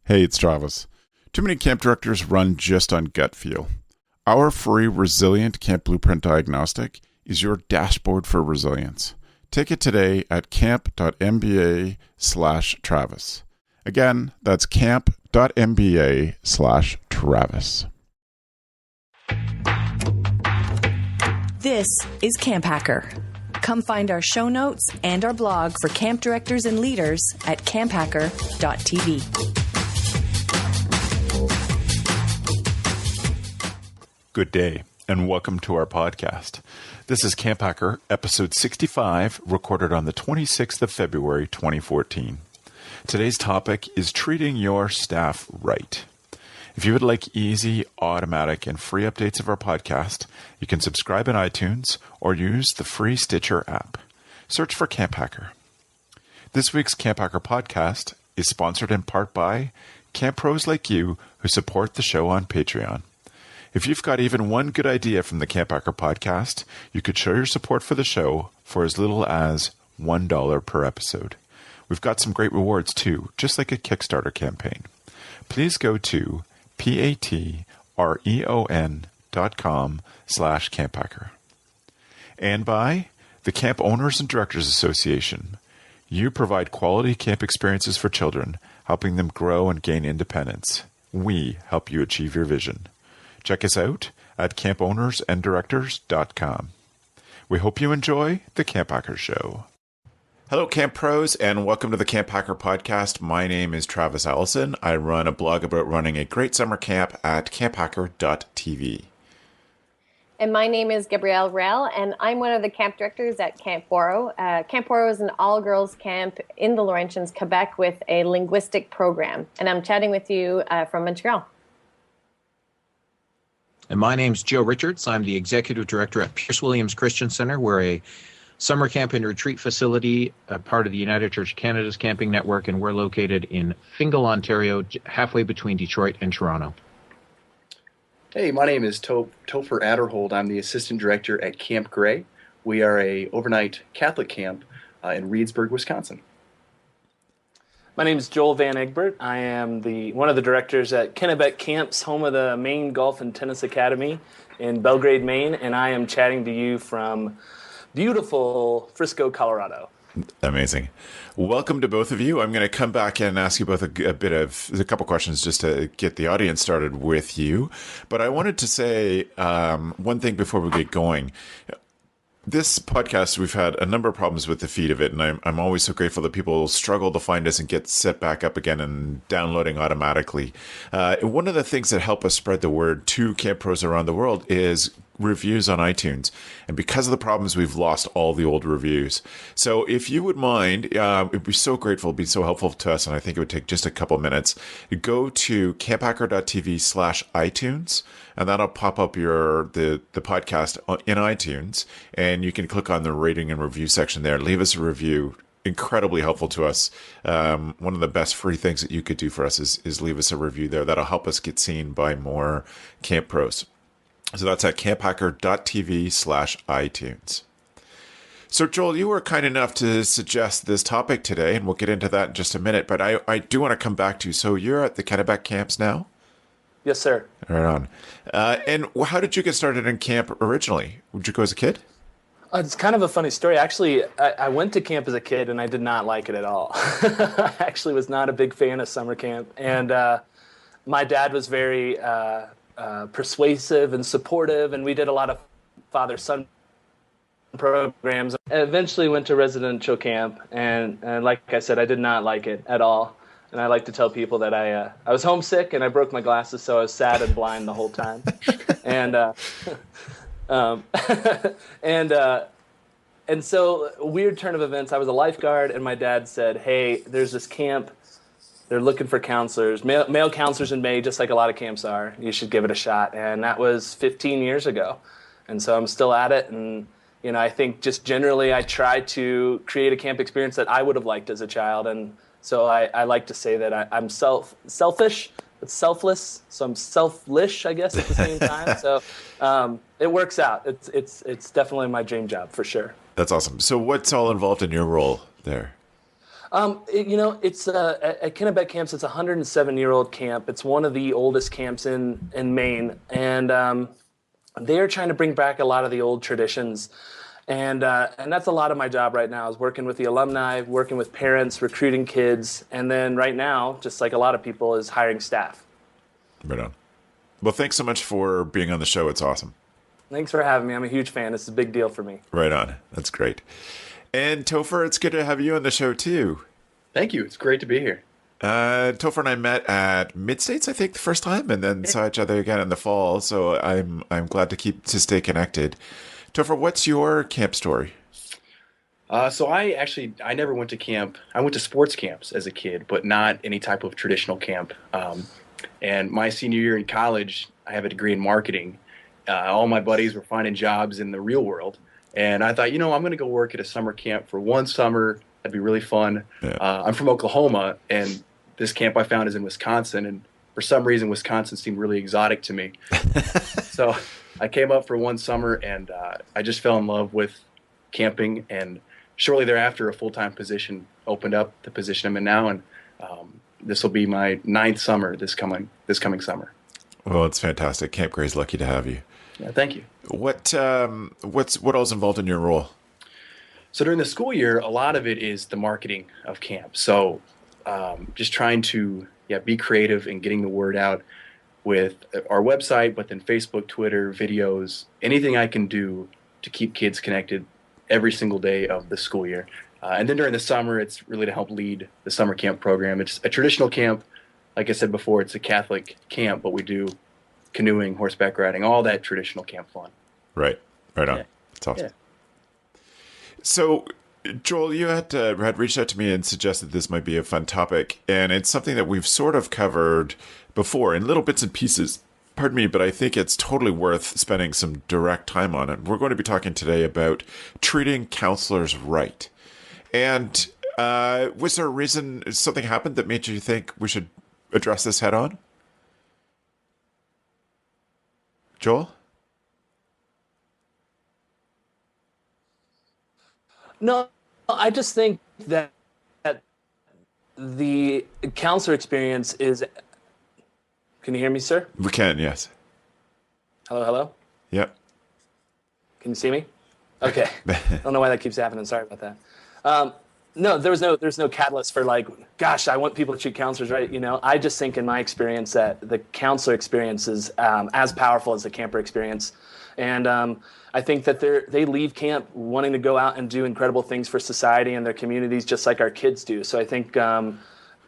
Hey, it's Travis. Too many camp directors run just on gut feel. Our free Resilient Camp Blueprint Diagnostic is your dashboard for resilience. Take it today at camp.mba/Travis. Again, that's camp.mba/Travis. This is CampHacker. Come find our show notes and our blog for camp directors and leaders at CampHacker.tv. Good day, and welcome to our podcast. This is CampHacker, episode 65, recorded on the 26th of February, 2014. Today's topic is treating your staff right. If you would like easy, automatic, and free updates of our podcast, you can subscribe in iTunes or use the free Stitcher app. Search for CampHacker. This week's CampHacker podcast is sponsored in part by camp pros like you who support the show on Patreon. If you've got even one good idea from the CampHacker podcast, you could show your support for the show for as little as $1 per episode. We've got some great rewards too, just like a Kickstarter campaign. Please go to patreon.com/CampHacker. And by the Camp Owners and Directors Association. You provide quality camp experiences for children, helping them grow and gain independence. We help you achieve your vision. Check us out at campownersanddirectors.com. We hope you enjoy the CampHacker Show. Hello, Camp Pros, and welcome to the CampHacker Podcast. My name is Travis Allison. I run a blog about running a great summer camp at camphacker.tv. And my name is Gabrielle Rell, and I'm one of the camp directors at Camp Boro. Camp Boro is an all-girls camp in the Laurentians, Quebec, with a linguistic program. And I'm chatting with you from Montreal. And my name's Joe Richards. I'm the Executive Director at Pierce Williams Christian Centre. We're a summer camp and retreat facility, a part of the United Church of Canada's camping network, and we're located in Fingal, Ontario, halfway between Detroit and Toronto. Hey, my name is Topher Adderhold. I'm the Assistant Director at Camp Gray. We are a overnight Catholic camp in Reedsburg, Wisconsin. My name is Joel Van Egbert. I am one of the directors at Kennebec Camps, home of the Maine Golf and Tennis Academy in Belgrade, Maine, and I am chatting to you from beautiful Frisco, Colorado. Amazing. Welcome to both of you. I'm going to come back and ask you both a couple questions just to get the audience started with you. But I wanted to say one thing before we get going. This podcast, we've had a number of problems with the feed of it, and I'm always so grateful that people struggle to find us and get set back up again and downloading automatically. One of the things that help us spread the word to camp pros around the world is reviews on iTunes. And because of the problems, we've lost all the old reviews. So if you would mind, it'd be so grateful, it'd be so helpful to us, and I think it would take just a couple minutes. Go to camphacker.tv/iTunes, and that'll pop up the podcast in iTunes, and you can click on the rating and review section there. Leave us a review. Incredibly helpful to us. One of the best free things that you could do for us is leave us a review there. That'll help us get seen by more camp pros. So that's at camphacker.tv/iTunes. So Joel, you were kind enough to suggest this topic today, and we'll get into that in just a minute, but I do want to come back to you. So you're at the Kennebec camps now? Yes, sir. Right on. And how did you get started in camp originally? Would you go as a kid? It's kind of a funny story. Actually, I went to camp as a kid, and I did not like it at all. I actually was not a big fan of summer camp, and my dad was very persuasive and supportive, and we did a lot of father-son programs. I eventually went to residential camp, and like I said, I did not like it at all. And I like to tell people that I was homesick and I broke my glasses, so I was sad and blind the whole time. And and so, weird turn of events. I was a lifeguard, and my dad said, "Hey, there's this camp. They're looking for counselors, male counselors in May, just like a lot of camps are. You should give it a shot." And that was 15 years ago. And so I'm still at it. And, I think just generally I try to create a camp experience that I would have liked as a child. And so I like to say that I'm selfish, but selfless. So I'm selfish, I guess, at the same time. So it works out. It's definitely my dream job for sure. That's awesome. So what's all involved in your role there? It's at Kennebec Camps. It's a 107-year-old camp. It's one of the oldest camps in Maine, and they are trying to bring back a lot of the old traditions. And that's a lot of my job right now, is working with the alumni, working with parents, recruiting kids, and then right now, just like a lot of people, is hiring staff. Right on. Well, thanks so much for being on the show. It's awesome. Thanks for having me. I'm a huge fan. This is a big deal for me. Right on. That's great. And Topher, it's good to have you on the show too. Thank you. It's great to be here. Topher and I met at Mid-States, I think, the first time, and then saw each other again in the fall. So I'm glad to stay connected. Topher, what's your camp story? So I never went to camp. I went to sports camps as a kid, but not any type of traditional camp. And my senior year in college, I have a degree in marketing. All my buddies were finding jobs in the real world. And I thought, I'm going to go work at a summer camp for one summer. That'd be really fun. Yeah. I'm from Oklahoma, and this camp I found is in Wisconsin. And for some reason, Wisconsin seemed really exotic to me. So I came up for one summer, and I just fell in love with camping. And shortly thereafter, a full-time position opened up, the position I'm in now. And this will be my 9th summer this coming summer. Well, it's fantastic. Camp Gray's lucky to have you. Yeah, thank you. What all's involved in your role? So during the school year, a lot of it is the marketing of camp. So just trying to be creative and getting the word out with our website, but then Facebook, Twitter, videos, anything I can do to keep kids connected every single day of the school year. And then during the summer, it's really to help lead the summer camp program. It's a traditional camp. Like I said before, it's a Catholic camp, but we do canoeing, horseback riding, all that traditional camp fun. Right on. Yeah. That's awesome. Yeah. So, Joel, you had reached out to me and suggested this might be a fun topic, and it's something that we've sort of covered before in little bits and pieces. Pardon me, but I think it's totally worth spending some direct time on it. We're going to be talking today about treating counselors right. And was there a reason something happened that made you think we should address this head on? Joel? No, I just think that the counselor experience is... Can you hear me, sir? We can, yes. Hello? Yep. Can you see me? Okay. I don't know why that keeps happening. Sorry about that. No, there's no catalyst for gosh, I want people to treat counselors right. I just think in my experience that the counselor experience is as powerful as the camper experience. And I think that they leave camp wanting to go out and do incredible things for society and their communities, just like our kids do. So I think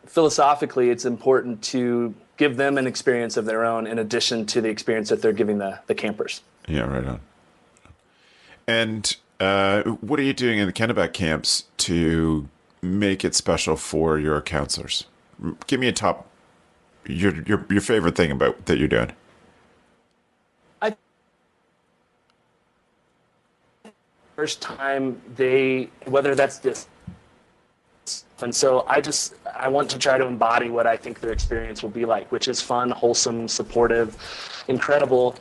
philosophically, it's important to give them an experience of their own in addition to the experience that they're giving the campers. Yeah, right on. And what are you doing in the Kennebec camps to make it special for your counselors? Give me your favorite thing about that you're doing. First time whether that's this, and so I want to try to embody what I think their experience will be like, which is fun, wholesome, supportive, incredible,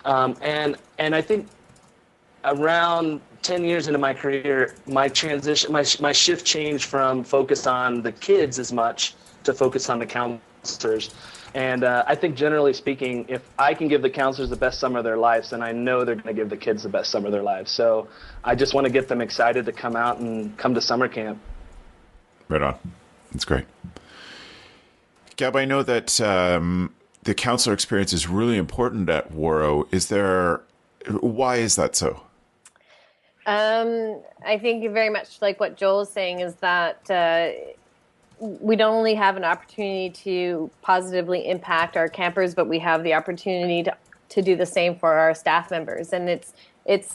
and I think around 10 years into my career, my transition, my shift changed from focus on the kids as much to focus on the counselors. And I think generally speaking, if I can give the counselors the best summer of their lives, then I know they're going to give the kids the best summer of their lives. So I just want to get them excited to come out and come to summer camp. Right on. That's great. Gab, I know that the counselor experience is really important at Warrow. Why is that so? I think very much like what Joel is saying is that we don't only have an opportunity to positively impact our campers, but we have the opportunity to do the same for our staff members. And it's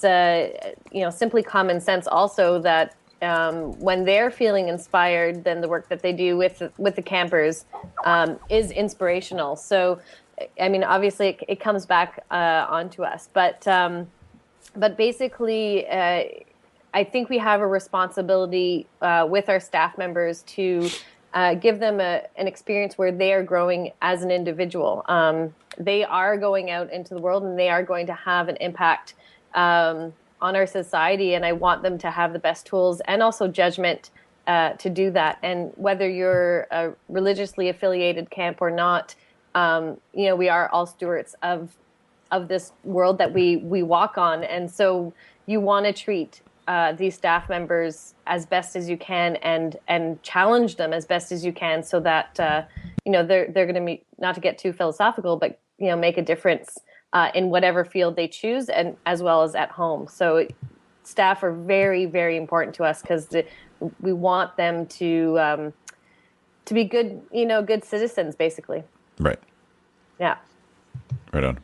simply common sense also that when they're feeling inspired, then the work that they do with the campers is inspirational. So, I mean, obviously it comes back onto us, but basically, I think we have a responsibility with our staff members to give them an experience where they are growing as an individual. They are going out into the world and they are going to have an impact on our society, and I want them to have the best tools and also judgment to do that. And whether you're a religiously affiliated camp or not, we are all stewards of this world that we walk on. And so you want to treat these staff members as best as you can and challenge them as best as you can so that, they're going to meet, not to get too philosophical, but, make a difference in whatever field they choose and as well as at home. So staff are very, very important to us because we want them to be good, good citizens, basically. Right. Yeah. Right on.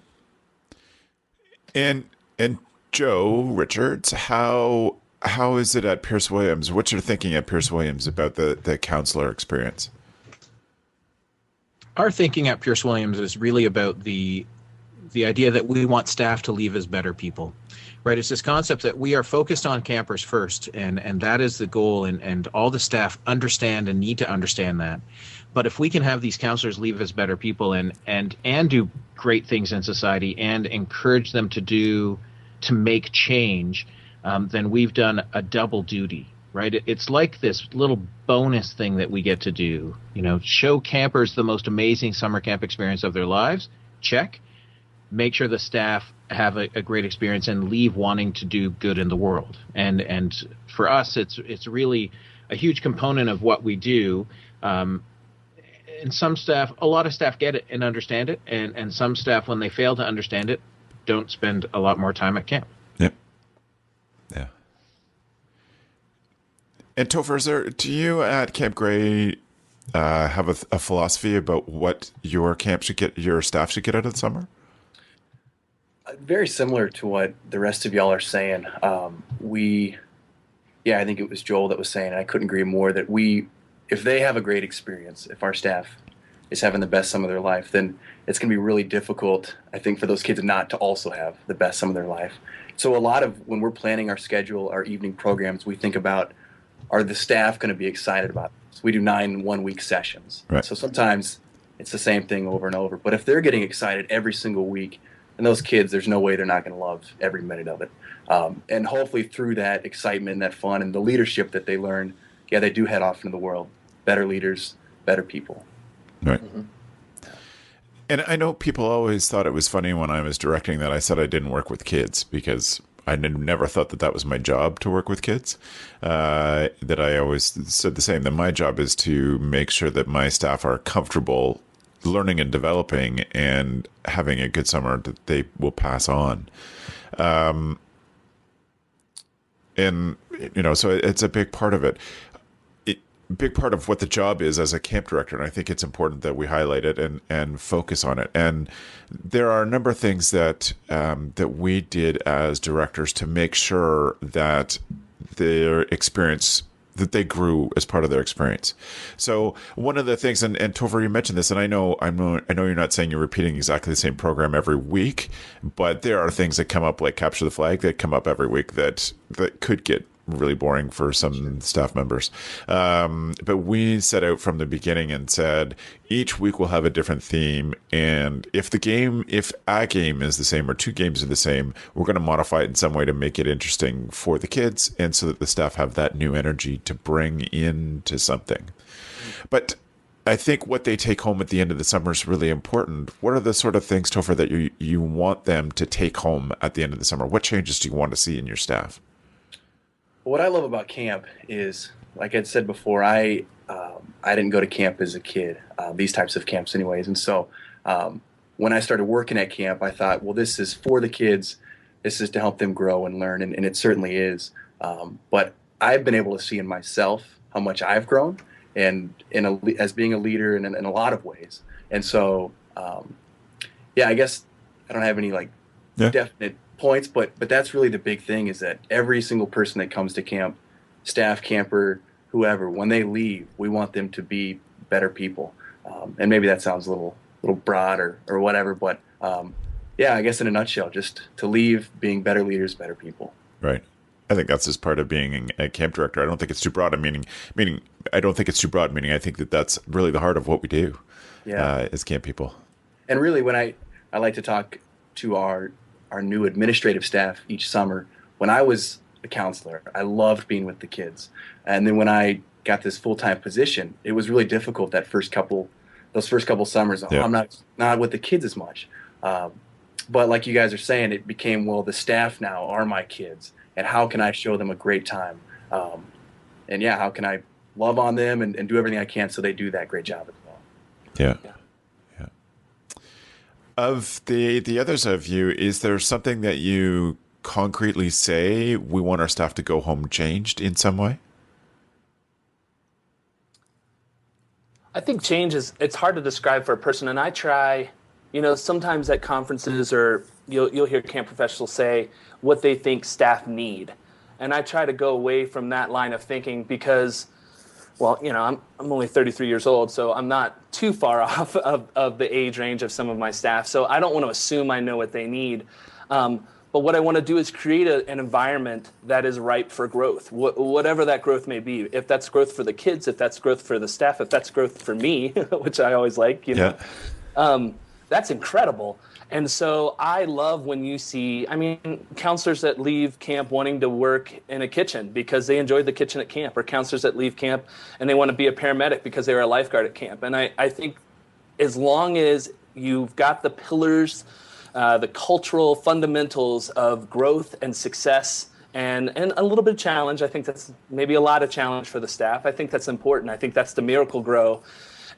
And Joe Richards, how is it at Pierce Williams? What's your thinking at Pierce Williams about the counselor experience? Our thinking at Pierce Williams is really about the idea that we want staff to leave as better people, right? It's this concept that we are focused on campers first, and that is the goal, and all the staff understand and need to understand that. But if we can have these counselors leave as better people and do great things in society and encourage them to make change, then we've done a double duty, right? It's like this little bonus thing that we get to do, show campers the most amazing summer camp experience of their lives. Check. Make sure the staff have a great experience and leave wanting to do good in the world. And for us, it's really a huge component of what we do. And a lot of staff get it and understand it. And some staff, when they fail to understand it, don't spend a lot more time at camp. Yep. Yeah. And Topher, do you at Camp Gray have a philosophy about what your staff should get out of the summer? Very similar to what the rest of y'all are saying. I think it was Joel that was saying, and I couldn't agree more, that if they have a great experience, if our staff is having the best summer of their life, then it's going to be really difficult, I think, for those kids not to also have the best summer of their life. So a lot of when we're planning our schedule, our evening programs, we think about, are the staff going to be excited about this? We do 9 one-week sessions. Right. So sometimes it's the same thing over and over. But if they're getting excited every single week, and those kids, there's no way they're not going to love every minute of it. And hopefully through that excitement and that fun and the leadership that they learn, they do head off into the world. Better leaders, better people. Right. Mm-hmm. And I know people always thought it was funny when I was directing that I said I didn't work with kids because I never thought that was my job to work with kids. That I always said the same, that my job is to make sure that my staff are comfortable learning and developing and having a good summer that they will pass on. So it's a big part of it. Big part of what the job is as a camp director, and I think it's important that we highlight it and focus on it. And there are a number of things that we did as directors to make sure that their experience, that they grew as part of their experience. So one of the things, and Topher, you mentioned this, and I know you're not saying you're repeating exactly the same program every week, but there are things that come up like Capture the Flag that come up every week that could get really boring for some staff members. But we set out from the beginning and said, each week we'll have a different theme. And if a game is the same or 2 games are the same, we're going to modify it in some way to make it interesting for the kids and so that the staff have that new energy to bring into something. But I think what they take home at the end of the summer is really important. What are the sort of things, Topher, that you want them to take home at the end of the summer? What changes do you want to see in your staff? What I love about camp is, like I'd said before, I didn't go to camp as a kid, these types of camps anyways. And so when I started working at camp, I thought, well, this is for the kids. This is to help them grow and learn, and it certainly is. But I've been able to see in myself how much I've grown and as being a leader in a lot of ways. And so, I guess I don't have any definite points, but that's really the big thing, is that every single person that comes to camp, staff, camper, whoever, when they leave, we want them to be better people. And maybe that sounds a little broad or whatever, but I guess in a nutshell, just to leave being better leaders, better people. Right. I think that's just part of being a camp director. I don't think it's too broad. Meaning I don't think it's too broad. Meaning I think that's really the heart of what we do as camp people. And really, when I like to talk to our new administrative staff each summer. When I was a counselor, I loved being with the kids. And then when I got this full-time position, it was really difficult those first couple summers. Yeah. I'm not with the kids as much. But like you guys are saying, it became, well, the staff now are my kids, and how can I show them a great time? And yeah, how can I love on them and do everything I can so they do that great job as well? Yeah. Of the others of you, is there something that you concretely say we want our staff to go home changed in some way? I think change it's hard to describe for a person, and I try, sometimes at conferences or you'll hear camp professionals say what they think staff need. And I try to go away from that line of thinking because, well, I'm only 33 years old, so I'm not too far off of the age range of some of my staff. So I don't want to assume I know what they need. But what I want to do is create an environment that is ripe for growth, whatever that growth may be. If that's growth for the kids, if that's growth for the staff, if that's growth for me, which I always like, that's incredible. And so I love when you see, counselors that leave camp wanting to work in a kitchen because they enjoyed the kitchen at camp, or counselors that leave camp and they want to be a paramedic because they were a lifeguard at camp. And I think as long as you've got the pillars, the cultural fundamentals of growth and success and a little bit of challenge, I think that's maybe a lot of challenge for the staff. I think that's important. I think that's the miracle grow,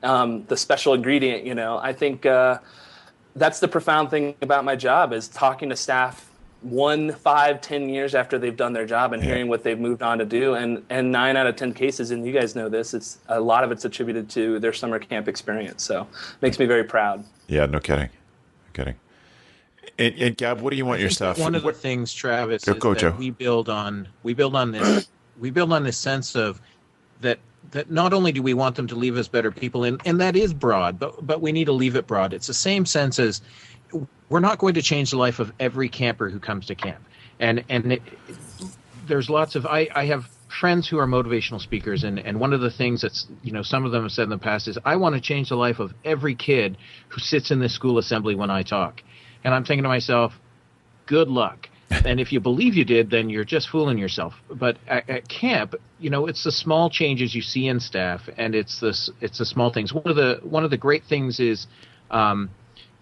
the special ingredient, I think that's the profound thing about my job is talking to staff 1, 5, 10 years after they've done their job and hearing what they've moved on to do. And 9 out of 10 cases, and you guys know this, it's a lot of it's attributed to their summer camp experience. So it makes me very proud. Yeah, no kidding. And Gab, what do you want your staff? One of the things, Travis, is Go, that Joe. we build on this sense of that not only do we want them to leave as better people, and that is broad, but we need to leave it broad. It's the same sense as we're not going to change the life of every camper who comes to camp. And there's lots of, I have friends who are motivational speakers, and one of the things that's, some of them have said in the past is, I want to change the life of every kid who sits in this school assembly when I talk. And I'm thinking to myself, good luck. And if you believe you did, then you're just fooling yourself. But at camp, it's the small changes you see in staff, and it's the small things. One of the great things is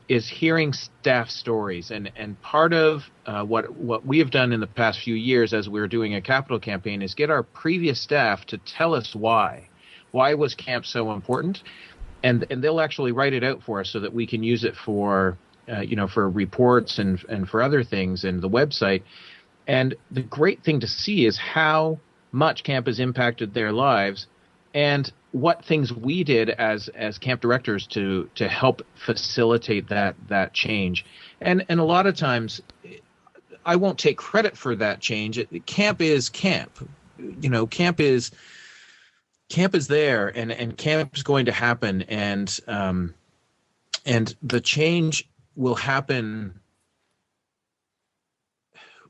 hearing staff stories, and part of what we have done in the past few years as we were doing a capital campaign is get our previous staff to tell us why was camp so important, and they'll actually write it out for us so that we can use it for reports and for other things and the website. And the great thing to see is how much camp has impacted their lives and what things we did as camp directors to help facilitate that change. And a lot of times I won't take credit for that change. Camp is camp. Camp is there, and camp is going to happen, and the change will happen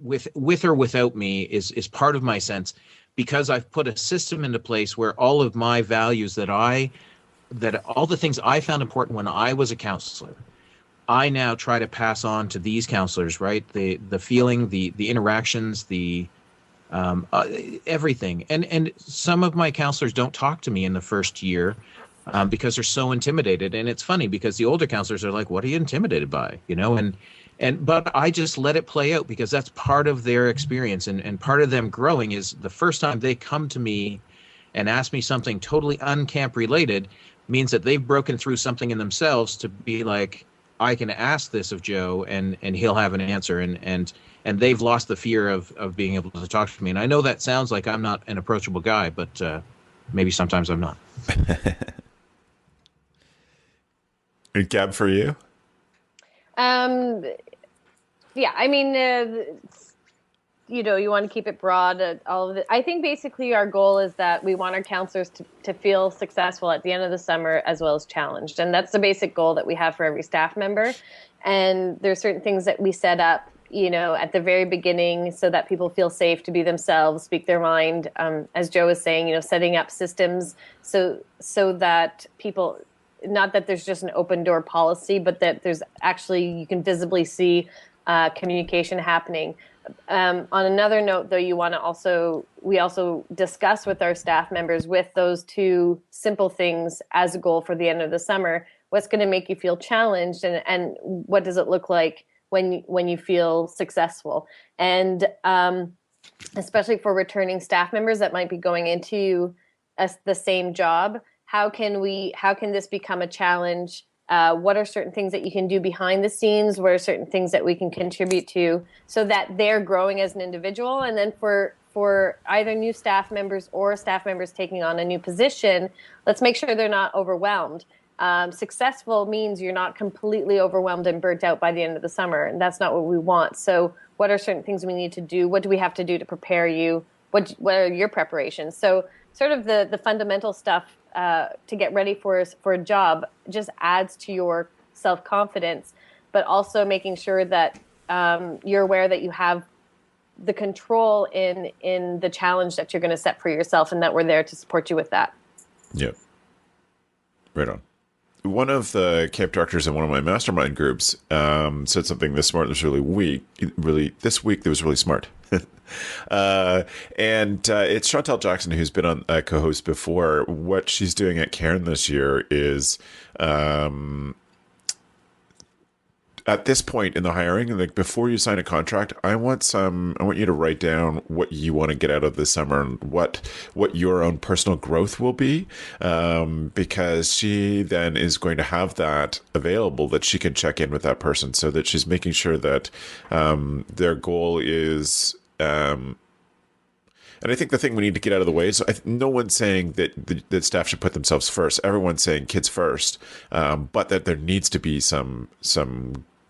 with or without me is part of my sense, because I've put a system into place where all of my values that all the things I found important when I was a counselor, I now try to pass on to these counselors, right? The feeling, the interactions, the everything. And some of my counselors don't talk to me in the first year because they're so intimidated. And it's funny because the older counselors are like, what are you intimidated by? But I just let it play out because that's part of their experience. And part of them growing is the first time they come to me and ask me something totally uncamp related means that they've broken through something in themselves to be like, I can ask this of Joe and he'll have an answer. And they've lost the fear of being able to talk to me. And I know that sounds like I'm not an approachable guy, but maybe sometimes I'm not. And Gab, for you? Yeah, you want to keep it broad, all of it. I think basically our goal is that we want our counselors to feel successful at the end of the summer as well as challenged. And that's the basic goal that we have for every staff member. And there's certain things that we set up, at the very beginning so that people feel safe to be themselves, speak their mind. As Joe was saying, setting up systems so that people, not that there's just an open door policy, but that there's actually, you can visibly see communication happening. On another note, though, we also discuss with our staff members with those two simple things as a goal for the end of the summer. What's going to make you feel challenged, and what does it look like when you feel successful? And especially for returning staff members that might be going into the same job, how can this become a challenge? What are certain things that you can do behind the scenes? What are certain things that we can contribute to so that they're growing as an individual? And then for either new staff members or staff members taking on a new position, let's make sure they're not overwhelmed. Successful means you're not completely overwhelmed and burnt out by the end of the summer, and that's not what we want. So what are certain things we need to do? What do we have to do to prepare you? What are your preparations? So sort of the fundamental stuff to get ready for a job just adds to your self-confidence, but also making sure that you're aware that you have the control in the challenge that you're going to set for yourself, and that we're there to support you with that. Yep. Right on. One of the camp directors in one of my mastermind groups said something this smart that was this week that was really smart. And it's Chantel Jackson, who's been on a co-host before. What she's doing at Cairn this year is at this point in the hiring, like before you sign a contract, I want you to write down what you want to get out of this summer and what your own personal growth will be, because she then is going to have that available that she can check in with that person, so that she's making sure that their goal is. And I think the thing we need to get out of the way is no one's saying that staff should put themselves first. Everyone's saying kids first, but that there needs to be some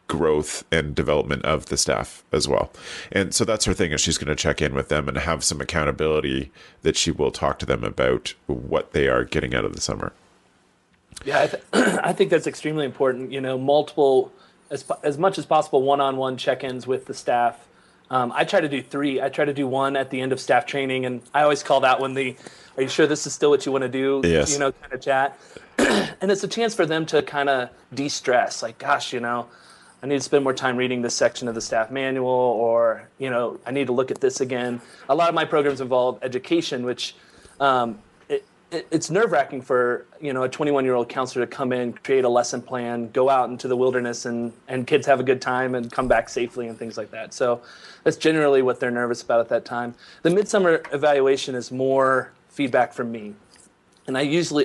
growth and development of the staff as well. And so that's her thing, is she's going to check in with them and have some accountability that she will talk to them about what they are getting out of the summer. Yeah, I think that's extremely important. Multiple, as much as possible, one-on-one check-ins with the staff. I try to do 3. I try to do 1 at the end of staff training, and I always call that one are you sure this is still what you want to do? Yes. Kind of chat. And it's a chance for them to kind of de-stress. Like, gosh, I need to spend more time reading this section of the staff manual, or, I need to look at this again. A lot of my programs involve education, which it's nerve-wracking for, a 21-year-old counselor to come in, create a lesson plan, go out into the wilderness and kids have a good time and come back safely and things like that. So that's generally what they're nervous about at that time. The midsummer evaluation is more feedback from me. And I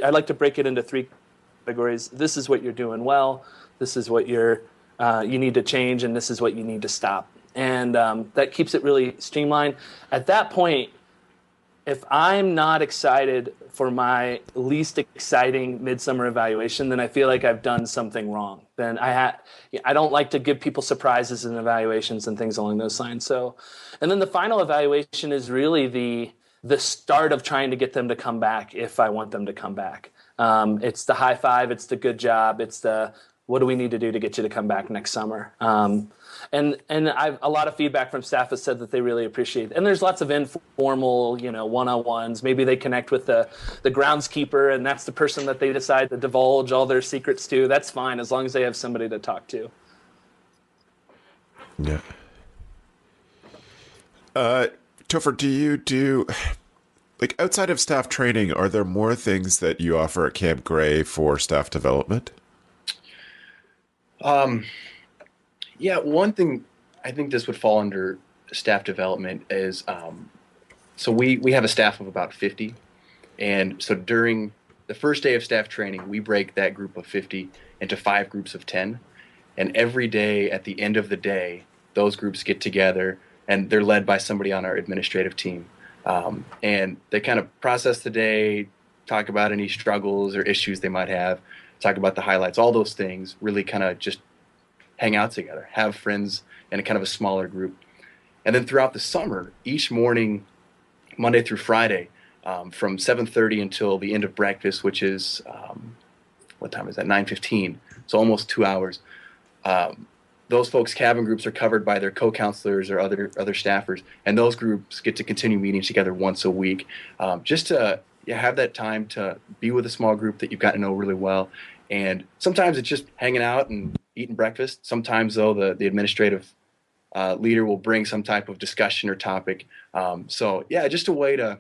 like to break it into 3 categories. This is what you're doing well. This is what you need to change, and this is what you need to stop. And that keeps it really streamlined. At that point, if I'm not excited for my least exciting midsummer evaluation, then I feel like I've done something wrong. Then I don't like to give people surprises in evaluations and things along those lines. So, and then the final evaluation is really the start of trying to get them to come back if I want them to come back. It's the high five, it's the good job, it's the what do we need to do to get you to come back next summer? And I've a lot of feedback from staff has said that they really appreciate it. And there's lots of informal, one-on-ones. Maybe they connect with the groundskeeper, and that's the person that they decide to divulge all their secrets to. That's fine, as long as they have somebody to talk to. Yeah. Topher, do you do, like, outside of staff training, are there more things that you offer at Camp Gray for staff development? Yeah, one thing I think this would fall under staff development is, so we have a staff of about 50. And so during the first day of staff training, we break that group of 50 into 5 groups of 10. And every day at the end of the day, those groups get together, and they're led by somebody on our administrative team. And they kind of process the day, talk about any struggles or issues they might have, talk about the highlights, all those things, really kind of just hang out together, have friends in a kind of a smaller group. And then throughout the summer, each morning, Monday through Friday, from 7:30 until the end of breakfast, which is, what time is that, 9:15, so almost 2 hours. Those folks' cabin groups are covered by their co-counselors or other staffers, and those groups get to continue meeting together once a week, just to have that time to be with a small group that you've gotten to know really well. And sometimes it's just hanging out and eating breakfast. Sometimes, though, the administrative leader will bring some type of discussion or topic. So yeah, just a way to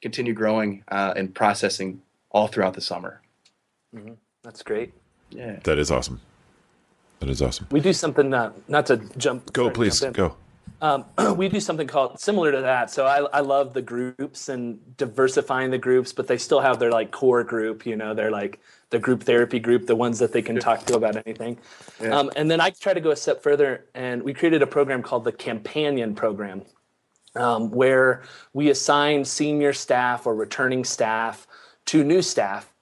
continue growing and processing all throughout the summer. Mm-hmm. That's great. Yeah, That is awesome. That is awesome. We do something, not to jump. Go, sorry, please, jump in. go. We do something called similar to that. So I love the groups and diversifying the groups, but they still have their like core group, they're like the group therapy group, the ones that they can talk to about anything. Yeah. And then I try to go a step further, and we created a program called the Companion Program, where we assign senior staff or returning staff to new staff.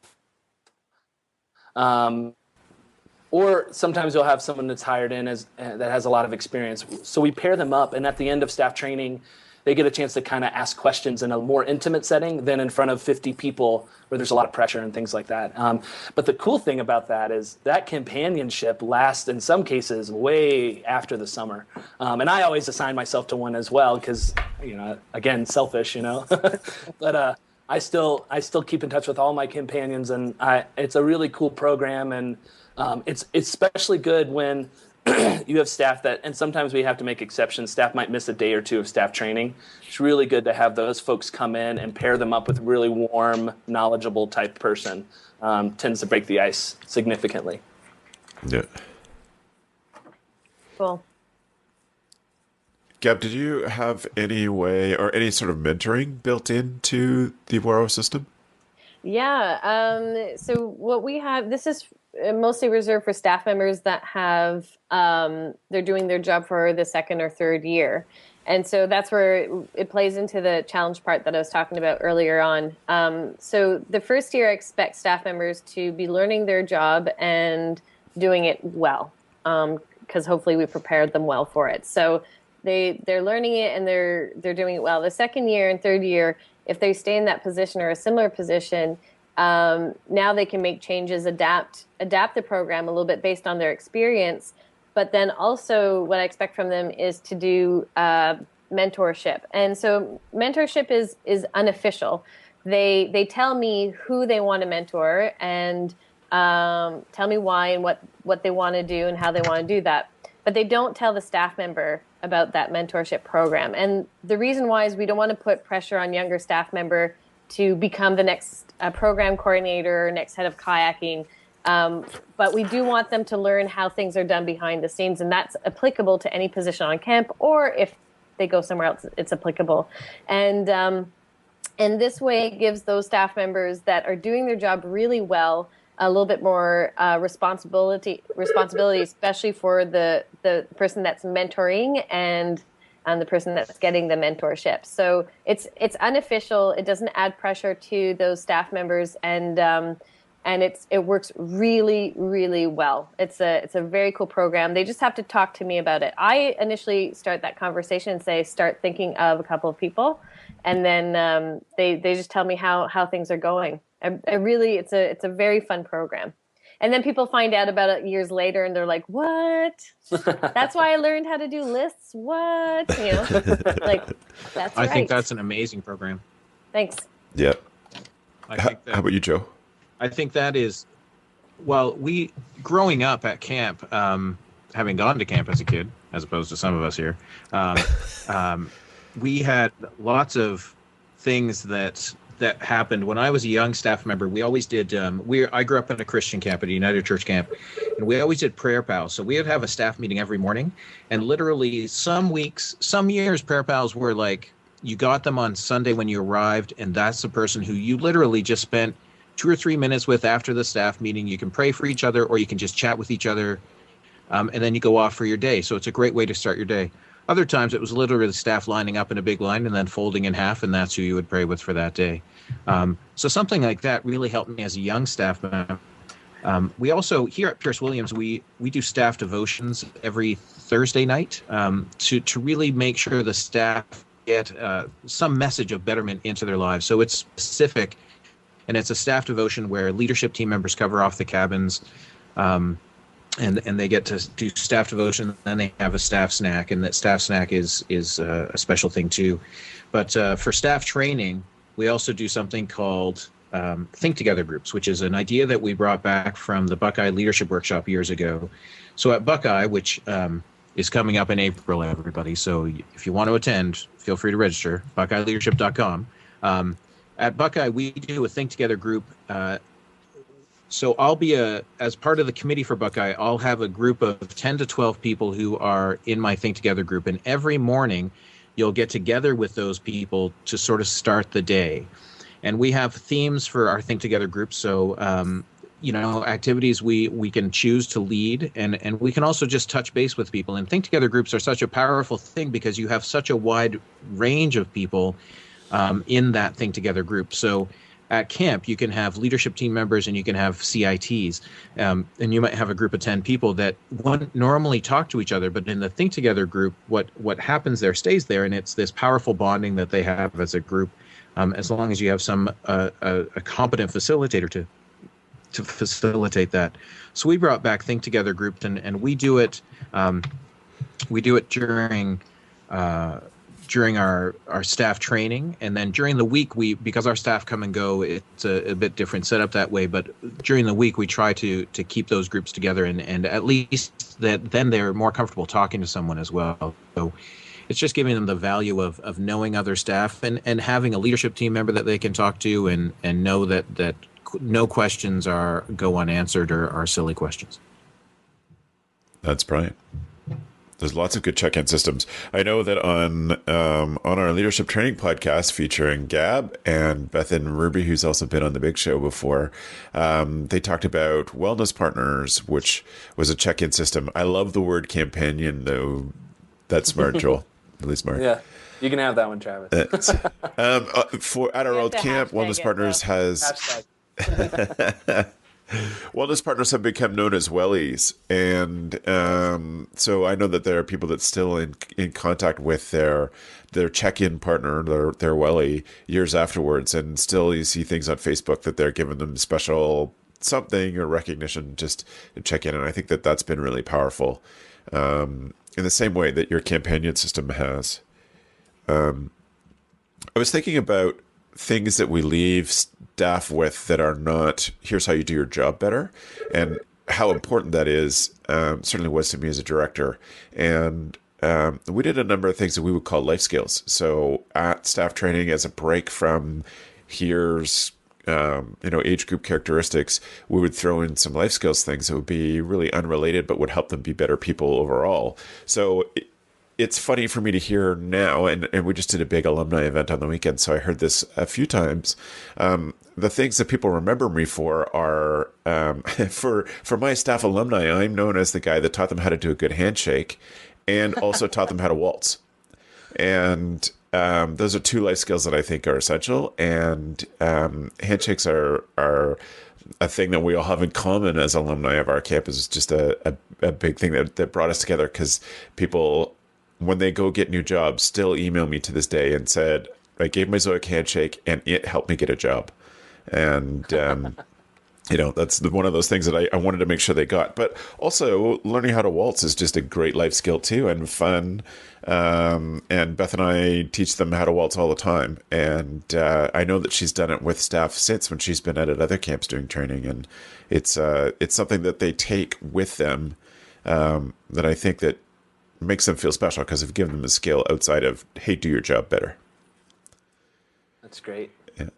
Or sometimes you'll have someone that's hired in that has a lot of experience. So we pair them up, and at the end of staff training, they get a chance to kind of ask questions in a more intimate setting than in front of 50 people where there's a lot of pressure and things like that. But the cool thing about that is that companionship lasts, in some cases, way after the summer. And I always assign myself to one as well because, again, selfish, But I still keep in touch with all my companions, and it's a really cool program, and it's especially good when you have staff and sometimes we have to make exceptions. Staff might miss a day or two of staff training. It's really good to have those folks come in and pair them up with a really warm, knowledgeable type person. Tends to break the ice significantly. Yeah. Cool. Gab, did you have any way or any sort of mentoring built into the Waro system? Yeah. So what we have, this is mostly reserved for staff members that have, they're doing their job for the second or third year. And so that's where it plays into the challenge part that I was talking about earlier on. So the first year, I expect staff members to be learning their job and doing it well, because hopefully we prepared them well for it. So they're learning it and they're doing it well. The second year and third year, if they stay in that position or a similar position, now they can make changes, adapt the program a little bit based on their experience. But then also what I expect from them is to do mentorship. And so mentorship is unofficial. They tell me who they want to mentor and tell me why and what they want to do and how they want to do that. But they don't tell the staff member about that mentorship program. And the reason why is we don't want to put pressure on younger staff member to become the next program coordinator, next head of kayaking. But we do want them to learn how things are done behind the scenes, and that's applicable to any position on camp, or if they go somewhere else, it's applicable. And this way it gives those staff members that are doing their job really well a little bit more responsibility, especially for the person that's mentoring and the person that's getting the mentorship. So it's unofficial. It doesn't add pressure to those staff members, and it works really, really well. It's a very cool program. They just have to talk to me about it. I initially start that conversation and say, start thinking of a couple of people, and then they just tell me how things are going. It's a very fun program. And then people find out about it years later and they're like, what? That's why I learned how to do lists. What? That's I right. think that's an amazing program. Thanks. Yeah. How about you, Joe? I think that is, growing up at camp, having gone to camp as a kid, as opposed to some of us here, we had lots of things that happened when I was a young staff member. We always did. I grew up in a Christian camp, at a United Church camp, and we always did prayer pals. So we would have a staff meeting every morning, and literally some years, prayer pals were like you got them on Sunday when you arrived, and that's the person who you literally just spent 2 or 3 minutes with after the staff meeting. You can pray for each other, or you can just chat with each other, and then you go off for your day. So it's a great way to start your day. Other times it was literally the staff lining up in a big line and then folding in half, and that's who you would pray with for that day. So something like that really helped me as a young staff member. We also, here at Pierce Williams, we do staff devotions every Thursday night to really make sure the staff get some message of betterment into their lives. So it's specific, and it's a staff devotion where leadership team members cover off the cabins, and they get to do staff devotion, and then they have a staff snack, and that staff snack is a special thing too. But for staff training, we also do something called Think Together groups, which is an idea that we brought back from the Buckeye Leadership Workshop years ago. So at Buckeye, which is coming up in April, everybody. So if you want to attend, feel free to register, BuckeyeLeadership.com. At Buckeye, we do a Think Together group. So I'll be as part of the committee for Buckeye, I'll have a group of 10 to 12 people who are in my Think Together group. And every morning, you'll get together with those people to sort of start the day. And we have themes for our Think Together group. So, activities we can choose to lead, and we can also just touch base with people. And Think Together groups are such a powerful thing because you have such a wide range of people in that Think Together group. So at camp, you can have leadership team members and you can have CITs, and you might have a group of 10 people that wouldn't normally talk to each other. But in the Think Together group, what happens there stays there, and it's this powerful bonding that they have as a group, as long as you have some a competent facilitator to facilitate that. So we brought back Think Together groups, and we do it during our staff training, and then during the week because our staff come and go, it's a bit different setup that way, but during the week we try to keep those groups together, and at least that then they're more comfortable talking to someone as well. So it's just giving them the value of knowing other staff and having a leadership team member that they can talk to and know that no questions go unanswered or are silly questions. That's brilliant. There's lots of good check-in systems. I know that on our leadership training podcast featuring Gab and Beth and Ruby, who's also been on the big show before, they talked about Wellness Partners, which was a check-in system. I love the word companion, though. That's smart, Joel. Really smart. Yeah, you can have that one, Travis. At our old camp, Wellness Partners has... Wellness Partners have become known as wellies, and so I know that there are people that still in contact with their check-in partner, their wellie, years afterwards, and still you see things on Facebook that they're giving them special something or recognition just to check in, and I think that that's been really powerful, in the same way that your companion system has. I was thinking about things that we leave staff with that are not, here's how you do your job better, and how important that is, certainly was to me as a director. And we did a number of things that we would call life skills. So at staff training, as a break from here's age group characteristics, we would throw in some life skills things that would be really unrelated but would help them be better people overall. So it's funny for me to hear now, and we just did a big alumni event on the weekend, so I heard this a few times. The things that people remember me for are, for my staff alumni, I'm known as the guy that taught them how to do a good handshake and also taught them how to waltz. And those are two life skills that I think are essential, and handshakes are a thing that we all have in common as alumni of our campus. Is just a big thing that brought us together, because people, when they go get new jobs, still email me to this day and said, I gave my Zoic handshake and it helped me get a job. And, that's one of those things that I wanted to make sure they got. But also, learning how to waltz is just a great life skill too, and fun. And Beth and I teach them how to waltz all the time. And I know that she's done it with staff since when she's been at other camps doing training. And it's something that they take with them, that I think that makes them feel special, because I've given them a skill outside of, hey, do your job better. That's great. Yeah.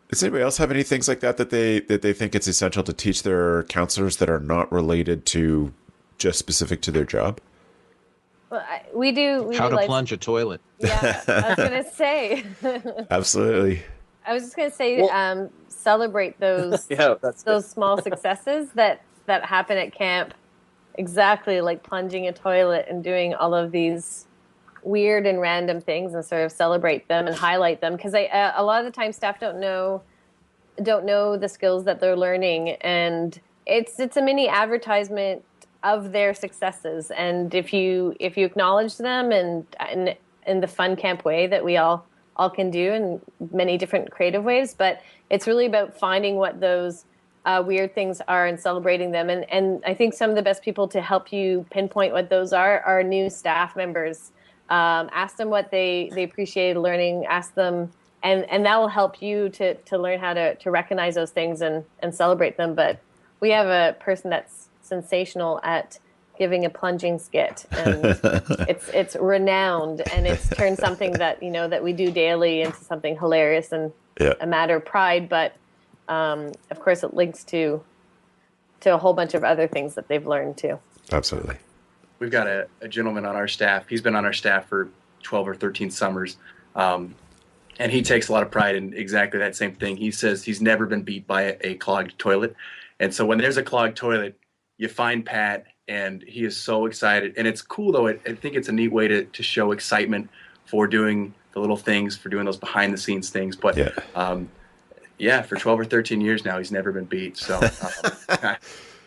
Does anybody else have any things like that they think it's essential to teach their counselors that are not related to just specific to their job? Well, we do how to plunge a toilet. Yeah, I was going to say. Absolutely. I was just going to say, celebrate those those small successes that happen at camp. Exactly, like plunging a toilet and doing all of these weird and random things, and sort of celebrate them and highlight them, because a lot of the time staff don't know the skills that they're learning, and it's a mini advertisement of their successes. And if you acknowledge them and in the fun camp way that we all can do in many different creative ways, but it's really about finding what those weird things are and celebrating them. And I think some of the best people to help you pinpoint what those are new staff members. Ask them what they appreciate learning, ask them, and that will help you to learn how to recognize those things and celebrate them. But we have a person that's sensational at giving a plunging skit, and it's renowned, and it's turned something that that we do daily into something hilarious and a matter of pride. But of course, it links to a whole bunch of other things that they've learned too. Absolutely. We've got a gentleman on our staff. He's been on our staff for 12 or 13 summers. And he takes a lot of pride in exactly that same thing. He says he's never been beat by a clogged toilet. And so when there's a clogged toilet, you find Pat, and he is so excited. And it's cool, though. I think it's a neat way to show excitement for doing the little things, for doing those behind-the-scenes things. But, for 12 or 13 years now, he's never been beat. So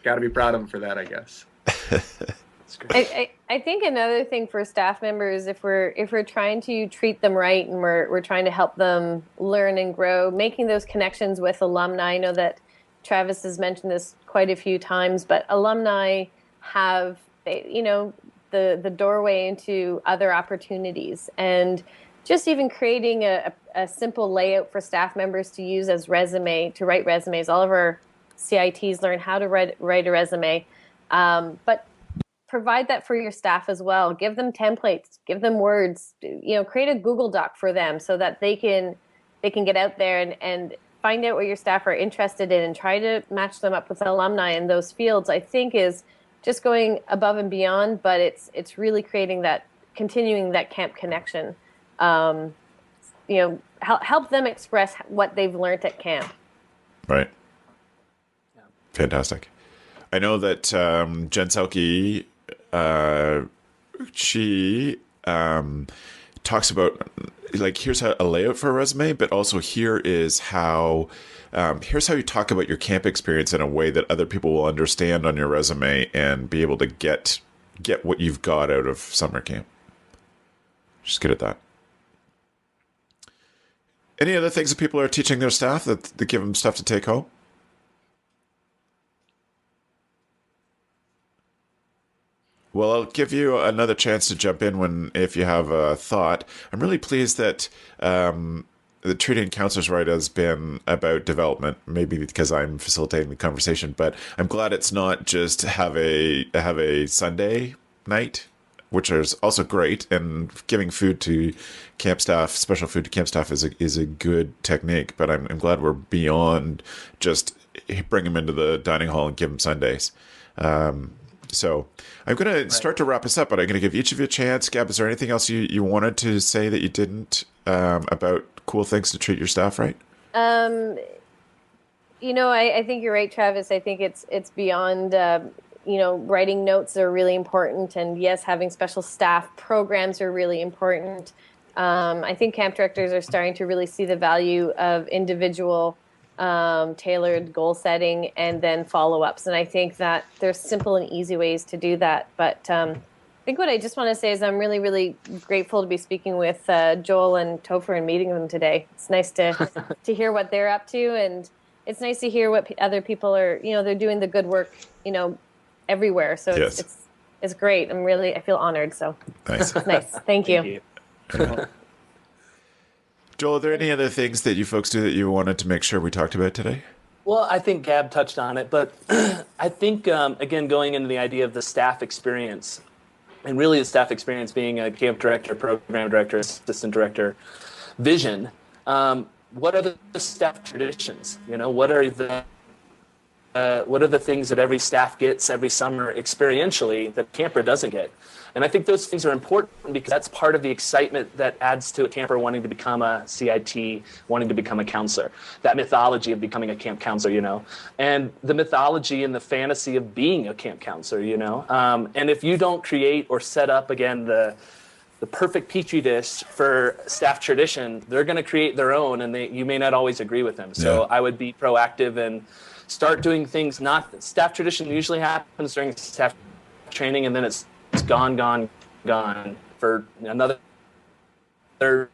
got to be proud of him for that, I guess. I think another thing for staff members, if we're trying to treat them right and we're trying to help them learn and grow, making those connections with alumni. I know that Travis has mentioned this quite a few times, but alumni have the doorway into other opportunities, and just even creating a simple layout for staff members to use as to write resumes. All of our CITs learn how to write a resume, but provide that for your staff as well. Give them templates, give them words, create a Google Doc for them so that they can get out there and find out what your staff are interested in and try to match them up with alumni in those fields. I think is just going above and beyond, but it's really continuing that camp connection. Help them express what they've learned at camp. Right. Yeah. Fantastic. I know that Jen Selke, she talks about, like, here's a layout for a resume, but also here's how you talk about your camp experience in a way that other people will understand on your resume and be able to get what you've got out of summer camp. Just good at that. Any other things that people are teaching their staff that give them stuff to take home? Well, I'll give you another chance to jump in if you have a thought. I'm really pleased that the Treating Counselors Right has been about development, maybe because I'm facilitating the conversation, but I'm glad it's not just have a Sunday night, which is also great, and giving food to camp staff, special food to camp staff is a good technique, but I'm glad we're beyond just bring them into the dining hall and give them Sundays. So I'm going to start to wrap us up, but I'm going to give each of you a chance. Gab, is there anything else you wanted to say that you didn't about cool things to treat your staff right? I think you're right, Travis. I think it's beyond, writing notes are really important. And yes, having special staff programs are really important. I think camp directors are starting to really see the value of individual tailored goal setting and then follow-ups. And I think that there's simple and easy ways to do that. But I think what I just want to say is I'm really, really grateful to be speaking with Joel and Topher and meeting them today. It's nice to hear what they're up to, and it's nice to hear what other people are, they're doing the good work, everywhere. So it's great. I feel honored. So nice. Nice. Thank you. Joel, are there any other things that you folks do that you wanted to make sure we talked about today? Well, I think Gab touched on it, but I think, again, going into the idea of the staff experience, and really the staff experience being a camp director, program director, assistant director vision, what are the staff traditions? What are the things that every staff gets every summer experientially that a camper doesn't get? And I think those things are important because that's part of the excitement that adds to a camper wanting to become a CIT, wanting to become a counselor. That mythology of becoming a camp counselor, and the mythology and the fantasy of being a camp counselor, And if you don't create or set up, again, the perfect petri dish for staff tradition, they're going to create their own, and you may not always agree with them. So I would be proactive and start doing things. Not staff tradition usually happens during staff training, and then it's gone for another 12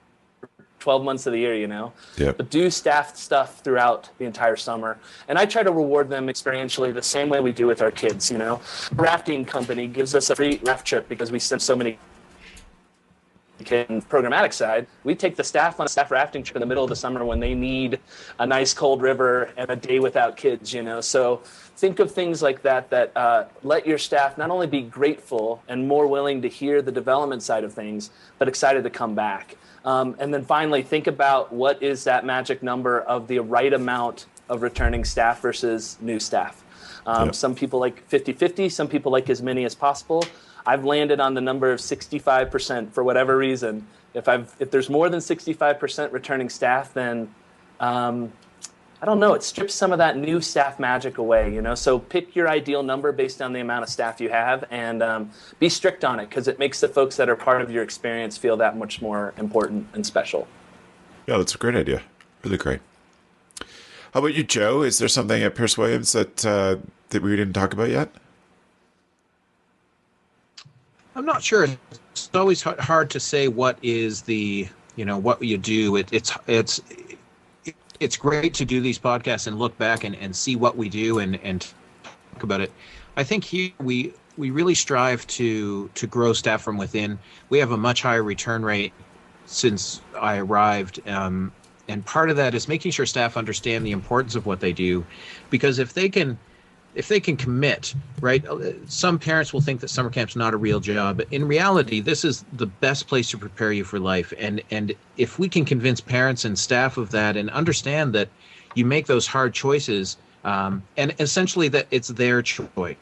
months of the year, Yep. But do staff stuff throughout the entire summer. And I try to reward them experientially the same way we do with our kids, Rafting company gives us a free raft trip because we send so many programmatic side, we take the staff on a staff rafting trip in the middle of the summer when they need a nice cold river and a day without kids, So think of things like that let your staff not only be grateful and more willing to hear the development side of things, but excited to come back. And then finally, think about what is that magic number of the right amount of returning staff versus new staff. Some people like 50-50, some people like as many as possible. I've landed on the number of 65% for whatever reason. If there's more than 65% returning staff, then I don't know. It strips some of that new staff magic away, So pick your ideal number based on the amount of staff you have, and be strict on it because it makes the folks that are part of your experience feel that much more important and special. Yeah, that's a great idea. Really great. How about you, Joe? Is there something at Pierce Williams that we didn't talk about yet? I'm not sure. It's always hard to say what is what you do. It's great to do these podcasts and look back and see what we do and talk about it. I think here we really strive to grow staff from within. We have a much higher return rate since I arrived. And part of that is making sure staff understand the importance of what they do, because if they can commit, right? Some parents will think that summer camp's not a real job. In reality, this is the best place to prepare you for life. And if we can convince parents and staff of that and understand that you make those hard choices, and essentially that it's their choice.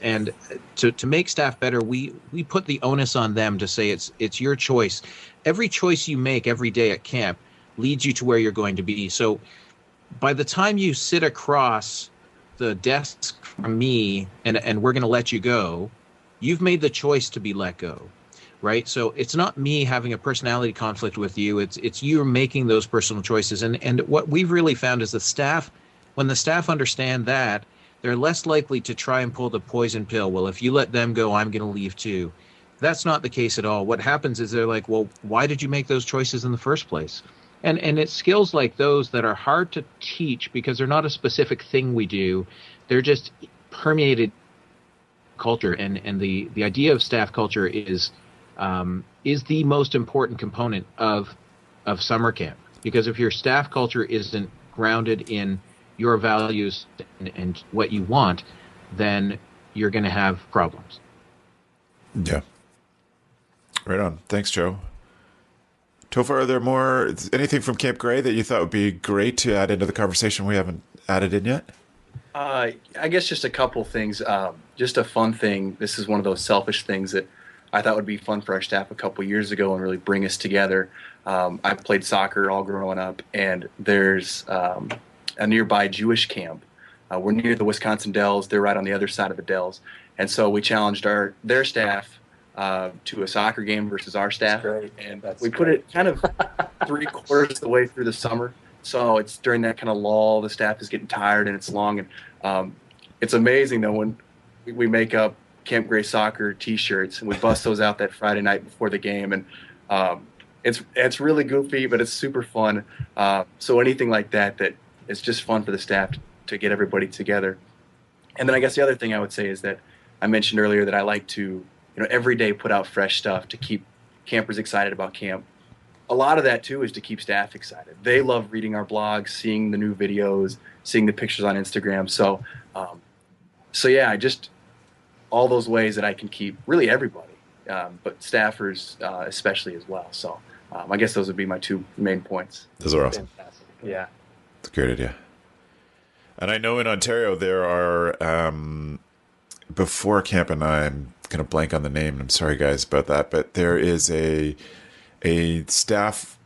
And to make staff better, we put the onus on them to say it's your choice. Every choice you make every day at camp leads you to where you're going to be. So by the time you sit across the desk from me and we're going to let you go, you've made the choice to be let go, right? So it's not me having a personality conflict with you. It's you making those personal choices. And what we've really found is when the staff understand that, they're less likely to try and pull the poison pill. Well, if you let them go, I'm going to leave too. That's not the case at all. What happens is they're like, well, why did you make those choices in the first place? And it's skills like those that are hard to teach because they're not a specific thing we do. They're just permeated culture. And the idea of staff culture is the most important component of summer camp. Because if your staff culture isn't grounded in your values and what you want, then you're going to have problems. Yeah. Right on. Thanks, Joe. Topher, are there anything from Camp Gray that you thought would be great to add into the conversation we haven't added in yet? I guess just a couple things. Just a fun thing. This is one of those selfish things that I thought would be fun for our staff a couple years ago and really bring us together. I played soccer all growing up, and there's a nearby Jewish camp. We're near the Wisconsin Dells. They're right on the other side of the Dells. And so we challenged their staff to a soccer game versus our staff. And we put it kind of 3/4 of the way through the summer. So it's during that kind of lull, the staff is getting tired and it's long. And it's amazing, though, when we make up Camp Gray soccer T-shirts and we bust those out that Friday night before the game. And it's really goofy, but it's super fun. So anything like that is just fun for the staff to get everybody together. And then I guess the other thing I would say is that I mentioned earlier that I like to every day put out fresh stuff to keep campers excited about camp. A lot of that, too, is to keep staff excited. They love reading our blogs, seeing the new videos, seeing the pictures on Instagram. So yeah, just all those ways that I can keep really everybody, but staffers especially as well. So I guess those would be my two main points. Those are awesome. Fantastic. Yeah. It's a great idea. And I know in Ontario there are, before camp, and I'm going to blank on the name, and I'm sorry guys about that, but there is a staff,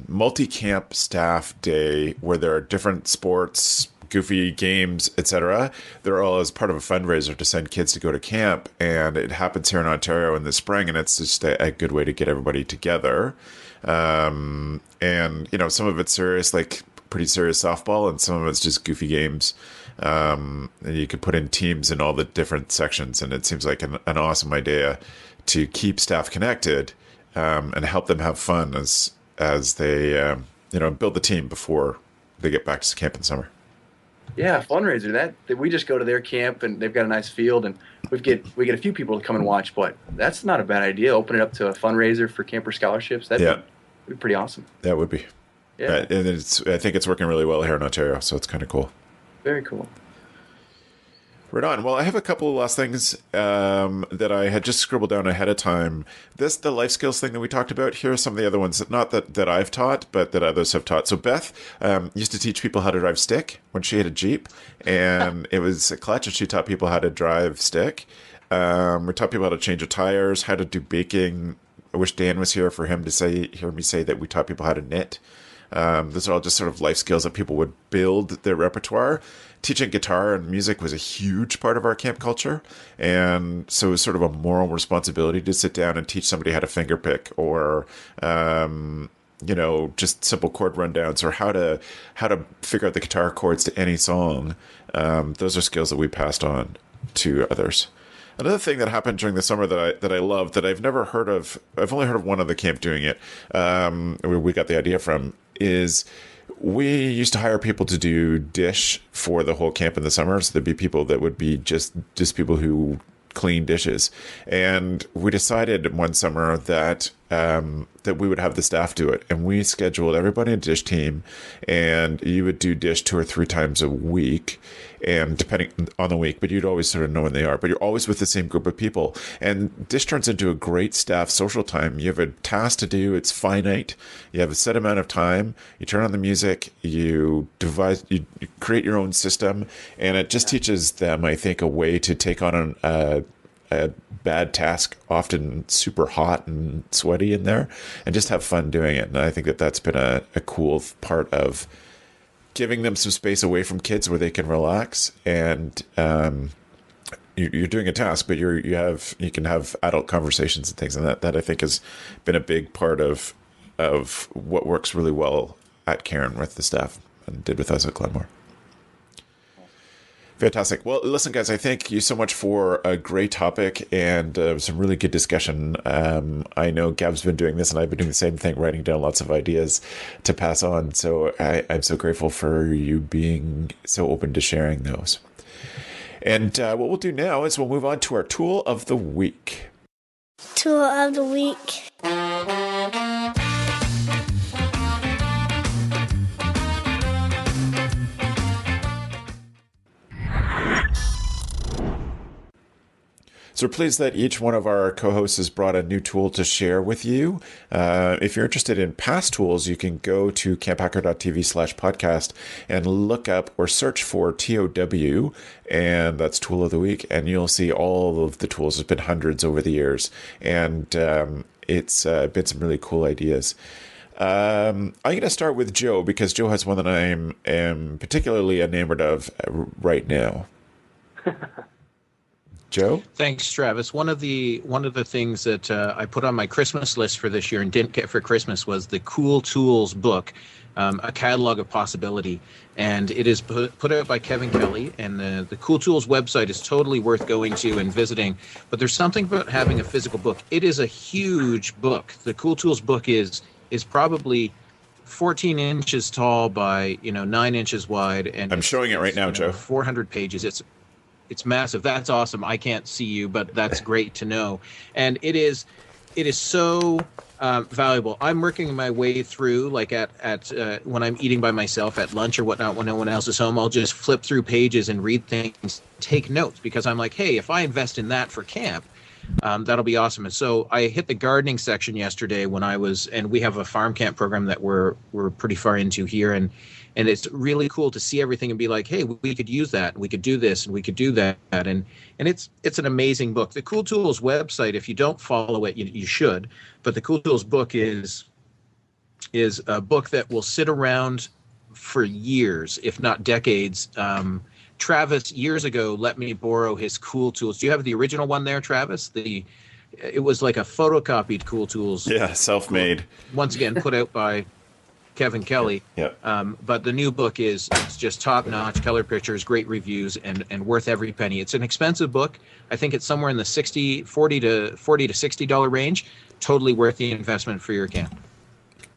multi-camp staff day where there are different sports, goofy games, etc. They're all as part of a fundraiser to send kids to go to camp, and it happens here in Ontario in the spring, and it's just a good way to get everybody together. And some of it's serious, like pretty serious softball, and some of it's just goofy games. And you could put in teams in all the different sections, and it seems like an awesome idea to keep staff connected and help them have fun as they build the team before they get back to camp in the summer. Yeah, fundraiser. That we just go to their camp and they've got a nice field, and we get a few people to come and watch, but that's not a bad idea. Open it up to a fundraiser for camper scholarships. That'd be pretty awesome. That would be. Yeah. And I think it's working really well here in Ontario, so it's kind of cool. Very cool. Right on. Well, I have a couple of last things that I had just scribbled down ahead of time. The life skills thing that we talked about, here are some of the other ones, that I've taught, but that others have taught. So Beth used to teach people how to drive stick when she had a Jeep, and it was a clutch, and she taught people how to drive stick. We taught people how to change the tires, how to do baking. I wish Dan was here for him to hear me say that we taught people how to knit. Those are all just sort of life skills that people would build their repertoire. Teaching guitar and music was a huge part of our camp culture. And so it was sort of a moral responsibility to sit down and teach somebody how to fingerpick or, just simple chord rundowns or how to figure out the guitar chords to any song. Those are skills that we passed on to others. Another thing that happened during the summer that I loved, that I've never heard of, I've only heard of one other camp doing it, we got the idea from, is we used to hire people to do dish for the whole camp in the summer. So there'd be people that would be just people who clean dishes. And we decided one summer that we would have the staff do it. And we scheduled everybody in dish team, and you would do dish 2 or 3 times a week, and depending on the week, but you'd always sort of know when they are, but you're always with the same group of people. And dish turns into a great staff social time. You have a task to do. It's finite. You have a set amount of time. You turn on the music, you create your own system, and it just teaches them, I think, a way to take on a bad task, often super hot and sweaty in there, and just have fun doing it. And I think that's been a cool part of giving them some space away from kids where they can relax. And you're doing a task, but you can have adult conversations and things, and that I think has been a big part of what works really well at Cairn with the staff and did with us at Glenmore. Fantastic. Well, listen, guys, I thank you so much for a great topic and some really good discussion. I know Gab's been doing this, and I've been doing the same thing, writing down lots of ideas to pass on. So I'm so grateful for you being so open to sharing those. And what we'll do now is we'll move on to our tool of the week. Tool of the week. So we're pleased that each one of our co-hosts has brought a new tool to share with you. If you're interested in past tools, you can go to camphacker.tv/podcast and look up or search for TOW, and that's Tool of the Week, and you'll see all of the tools. There's been hundreds over the years, and it's been some really cool ideas. I'm going to start with Joe, because Joe has one that I am particularly enamored of right now. Joe? Thanks, Travis. One of the things that I put on my Christmas list for this year and didn't get for Christmas was the Cool Tools book, a catalog of possibility. And it is put out by Kevin Kelly, and the Cool Tools website is totally worth going to and visiting. But there's something about having a physical book. It is a huge book. The Cool Tools book is probably 14 inches tall by 9 inches wide, and I'm showing it right now, Joe. 400 pages. It's massive. That's awesome. I can't see you, but that's great to know. And it is so valuable. I'm working my way through, like at when I'm eating by myself at lunch or whatnot, when no one else is home, I'll just flip through pages and read things, take notes, because I'm like, hey, if I invest in that for camp, that'll be awesome. And so I hit the gardening section yesterday and we have a farm camp program that we're pretty far into here, and it's really cool to see everything and be like, hey, we could use that, and we could do this, and we could do that, and it's an amazing book. The Cool Tools website, if you don't follow it, you should. But the Cool Tools book is a book that will sit around for years, if not decades. Travis years ago let me borrow his Cool Tools. Do you have the original one there, Travis? It was like a photocopied Cool Tools. Yeah, self-made. Once again, put out by Kevin Kelly. Yeah. But the new book it's just top-notch, color pictures, great reviews, and worth every penny. It's an expensive book. I think it's somewhere in the $40 to $60 range. Totally worth the investment for your camp.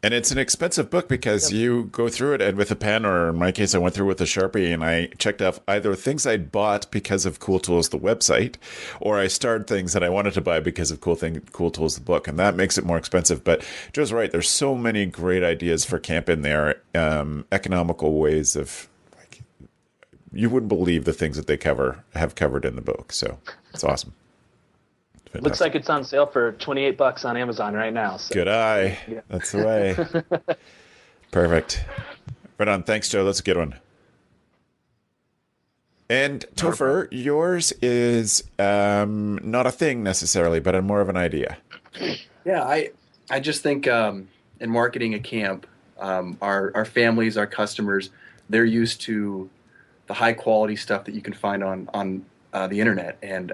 And it's an expensive book because you go through it and with a pen, or in my case, I went through with a Sharpie and I checked off either things I'd bought because of Cool Tools, the website, or I starred things that I wanted to buy because of Cool Tools, the book. And that makes it more expensive. But Joe's right. There's so many great ideas for camp in there. Economical ways of, like, you wouldn't believe the things that they have covered in the book. So it's awesome. Fantastic. Looks like it's on sale for $28 on Amazon right now. So. Good eye. Yeah. That's the way. Perfect. Right on. Thanks, Joe. That's a good one. And Topher, yours is not a thing necessarily, but more of an idea. Yeah, I just think in marketing a camp, our families, our customers, they're used to the high quality stuff that you can find on the internet. And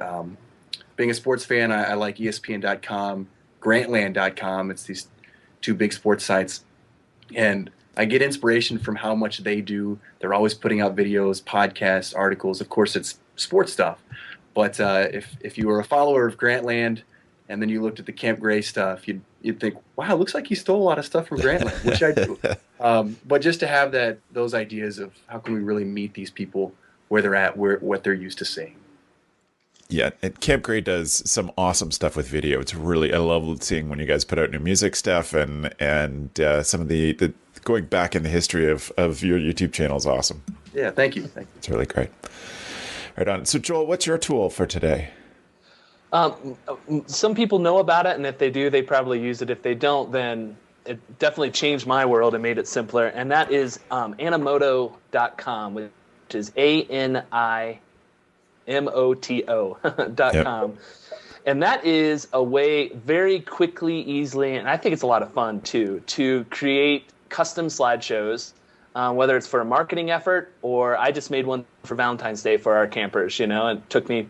being a sports fan, I like ESPN.com, Grantland.com. It's these two big sports sites. And I get inspiration from how much they do. They're always putting out videos, podcasts, articles. Of course, it's sports stuff. But if you were a follower of Grantland and then you looked at the Camp Gray stuff, you'd think, wow, it looks like he stole a lot of stuff from Grantland, which I do. But just to have those ideas of how can we really meet these people where they're at, what they're used to seeing. Yeah, and Camp Gray does some awesome stuff with video. It's really, I love seeing when you guys put out new music stuff and some of the going back in the history of your YouTube channel is awesome. Yeah, thank you. It's really great. Right on. So Joel, what's your tool for today? Some people know about it, and if they do, they probably use it. If they don't, then it definitely changed my world and made it simpler. And that is Animoto.com, which is ANIMOTO.com. Yep. And that is a way very quickly, easily, and I think it's a lot of fun too, to create custom slideshows, whether it's for a marketing effort or I just made one for Valentine's Day for our campers, it took me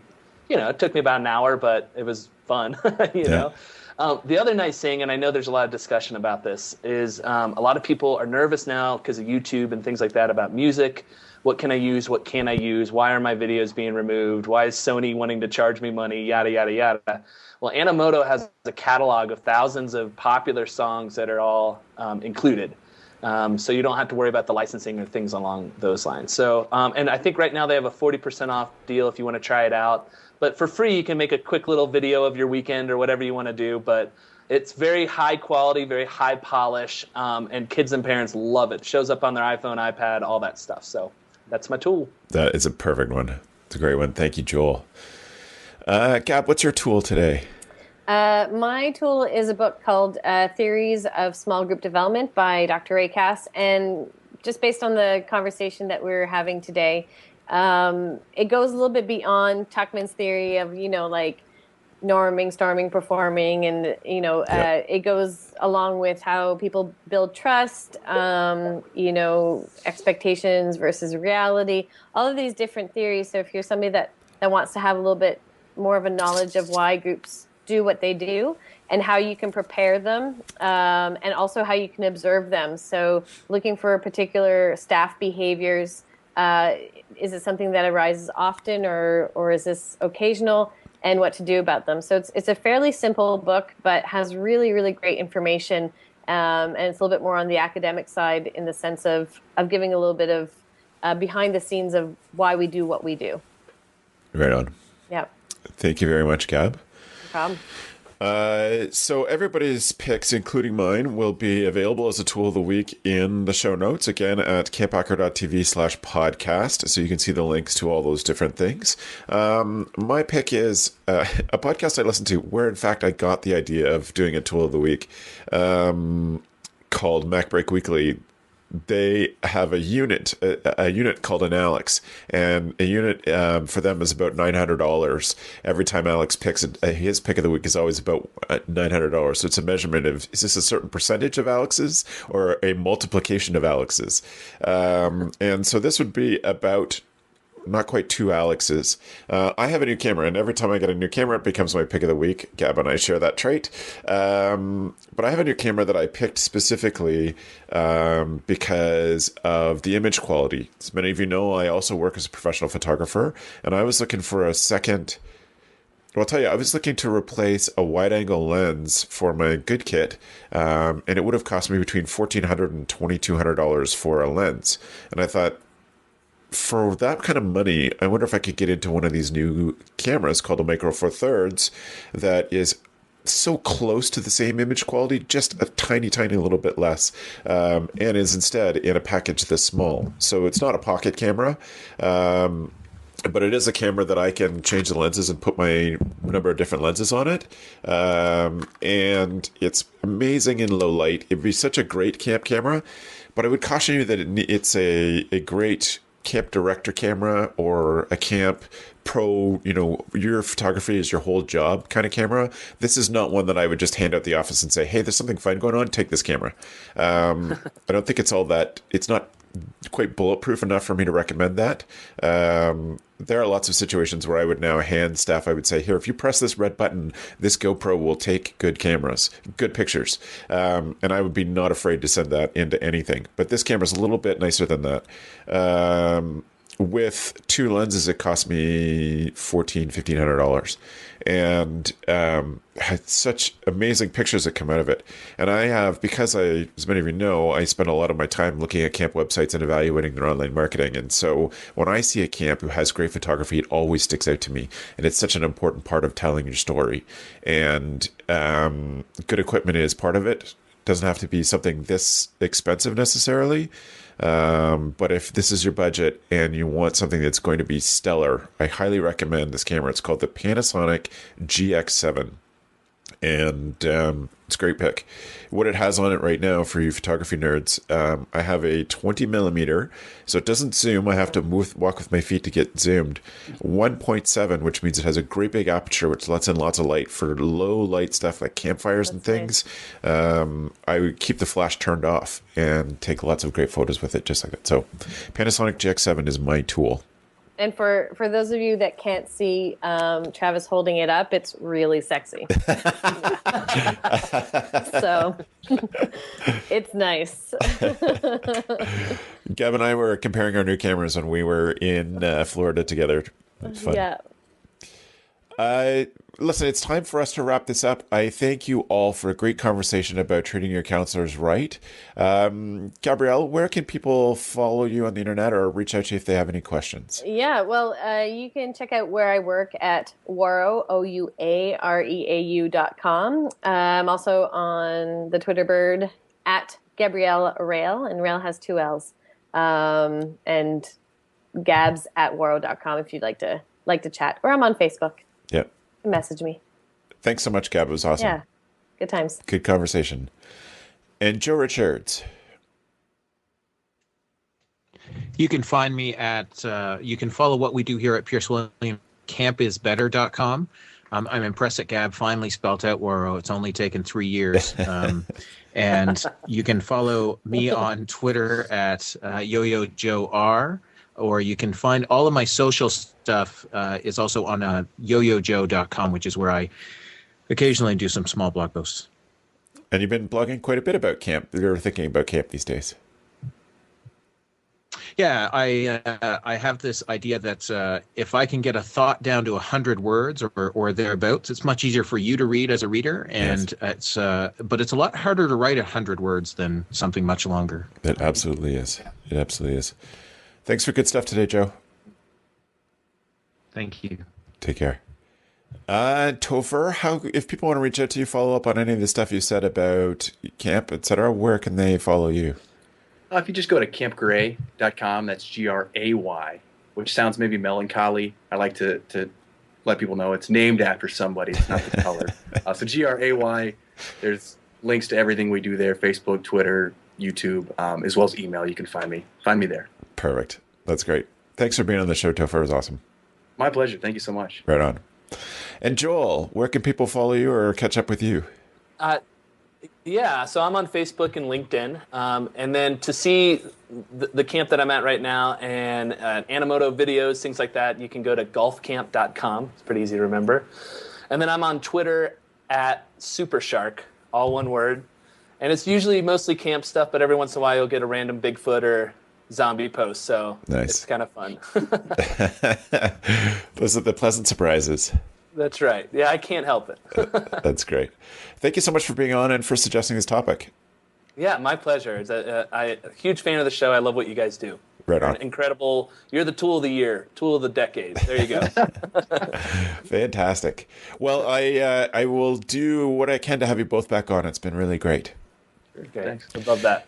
about an hour, but it was fun, you know. The other nice thing, and I know there's a lot of discussion about this, is a lot of people are nervous now because of YouTube and things like that about music. What can I use? What can't I use? Why are my videos being removed? Why is Sony wanting to charge me money? Yada, yada, yada. Well, Animoto has a catalog of thousands of popular songs that are all included. So you don't have to worry about the licensing or things along those lines. So, and I think right now they have a 40% off deal if you want to try it out. But for free, you can make a quick little video of your weekend or whatever you want to do. But it's very high quality, very high polish, and kids and parents love it. It shows up on their iPhone, iPad, all that stuff. So that's my tool. That is a perfect one. It's a great one. Thank you, Joel. Gab, what's your tool today? My tool is a book called Theories of Small Group Development by Dr. Ray Cass. And just based on the conversation that we're having today, it goes a little bit beyond Tuckman's theory of, like norming, storming, performing. And, it goes along with how people build trust, expectations versus reality, all of these different theories. So if you're somebody that wants to have a little bit more of a knowledge of why groups do what they do and how you can prepare them, and also how you can observe them. So looking for particular staff behaviors, is it something that arises often or is this occasional, and what to do about them. So it's a fairly simple book, but has really, really great information. And it's a little bit more on the academic side in the sense of giving a little bit of behind the scenes of why we do what we do. Right on. Yeah. Thank you very much, Gab. No problem. So everybody's picks, including mine, will be available as a tool of the week in the show notes, again, at camphacker.tv/podcast, so you can see the links to all those different things. My pick is a podcast I listened to where, in fact, I got the idea of doing a tool of the week, called Mac Break Weekly. They have a unit called an Alex, and a unit for them is about $900. Every time Alex picks it, his pick of the week is always about $900. So it's a measurement of, is this a certain percentage of Alex's or a multiplication of Alex's? And so this would be about not quite 2 Alexes. I have a new camera, and every time I get a new camera, it becomes my pick of the week. Gab and I share that trait. But I have a new camera that I picked specifically because of the image quality. As many of you know, I also work as a professional photographer, and I was looking for a second I'll tell you, I was looking to replace a wide-angle lens for my good kit, and it would have cost me between $1,400 and $2,200 for a lens. And I thought, for that kind of money, I wonder if I could get into one of these new cameras called a Micro Four Thirds that is so close to the same image quality, just a tiny, tiny little bit less, and is instead in a package this small. So it's not a pocket camera, but it is a camera that I can change the lenses and put my number of different lenses on it. And it's amazing in low light. It'd be such a great camp camera, but I would caution you that it's a great camp director camera or a camp pro, your photography is your whole job kind of camera. This is not one that I would just hand out the office and say, hey, there's something fun going on, take this camera. I don't think it's not quite bulletproof enough for me to recommend that. There are lots of situations where I would now hand staff, I would say, here, if you press this red button, this GoPro will take good pictures. And I would be not afraid to send that into anything. But this camera's a little bit nicer than that. With two lenses, it cost me $1,400-$1,500, and had such amazing pictures that come out of it. And I have, because as many of you know, I spend a lot of my time looking at camp websites and evaluating their online marketing. And so when I see a camp who has great photography, it always sticks out to me. And it's such an important part of telling your story. And good equipment is part of it. Doesn't have to be something this expensive necessarily. But if this is your budget and you want something that's going to be stellar, I highly recommend this camera. It's called the Panasonic GX7. And it's a great pick. What it has on it right now for you photography nerds, I have a 20 millimeter, so it doesn't zoom. I have to walk with my feet to get zoomed. 1.7, which means it has a great big aperture, which lets in lots of light for low light stuff like campfires and things. Nice. I would keep the flash turned off and take lots of great photos with it, just like that. So Panasonic GX7 is my tool. And for those of you that can't see Travis holding it up, it's really sexy. So it's nice. Gab and I were comparing our new cameras when we were in Florida together. It was fun. Yeah. Listen, it's time for us to wrap this up. I thank you all for a great conversation about treating your counselors right. Gabrielle, where can people follow you on the internet or reach out to you if they have any questions? Yeah, well, you can check out where I work at Ouareau, OUAREAU.com. I'm also on the Twitter bird at Gabrielle Rail, and Rail has 2 L's. And Gabs at Ouareau.com if you'd like to chat. Or I'm on Facebook. Yep. Message me. Thanks so much, Gab. It was awesome. Yeah. Good times. Good conversation. And Joe Richards. You can find me at, you can follow what we do here at Pierce Williams, campisbetter.com. I'm impressed that Gab finally spelt out Ouareau. It's only taken 3 years. And you can follow me on Twitter at YoYoJoeR. Or you can find all of my social stuff is also on yoyojoe.com, which is where I occasionally do some small blog posts. And you've been blogging quite a bit about camp. You're thinking about camp these days. Yeah, I have this idea that if I can get a thought down to 100 words or thereabouts, it's much easier for you to read as a reader, and yes. But it's a lot harder to write 100 words than something much longer. It absolutely is. It absolutely is. Thanks for good stuff today, Joe. Thank you. Take care. Topher, if people want to reach out to you, follow up on any of the stuff you said about camp, etc., where can they follow you? If you just go to campgray.com, that's Gray, which sounds maybe melancholy. I like to let people know it's named after somebody. It's not the color. So Gray, there's links to everything we do there, Facebook, Twitter, YouTube, as well as email. You can find me there. Perfect. That's great. Thanks for being on the show, Topher. It was awesome. My pleasure. Thank you so much. Right on. And Joel, where can people follow you or catch up with you? Yeah, so I'm on Facebook and LinkedIn. And then to see the camp that I'm at right now and Animoto videos, things like that, you can go to golfcamp.com. It's pretty easy to remember. And then I'm on Twitter at Supershark, all one word. And it's usually mostly camp stuff, but every once in a while you'll get a random Bigfoot or zombie post, so nice. It's kind of fun. Those are the pleasant surprises. That's right. Yeah, I can't help it. That's great. Thank you so much for being on and for suggesting this topic. Yeah, my pleasure. I'm a huge fan of the show. I love what you guys do. Right on. Incredible. You're the tool of the year, tool of the decade. There you go. Fantastic. Well, I will do what I can to have you both back on. It's been really great. Okay, thanks. I love that.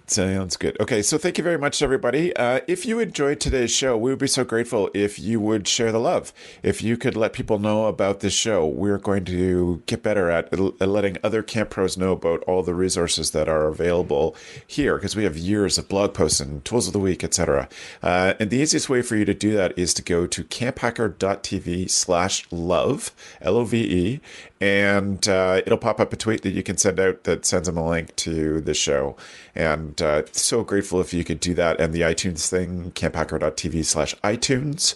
Sounds good. Okay, so thank you very much, everybody. If you enjoyed today's show, we would be so grateful if you would share the love. If you could let people know about this show, we're going to get better at letting other camp pros know about all the resources that are available here, because we have years of blog posts and tools of the week, etc. And the easiest way for you to do that is to go to camphacker.tv/love, LOVE, and it'll pop up a tweet that you can send out that sends them a link to the show. And so grateful if you could do that. And the iTunes thing, camphacker.tv/iTunes.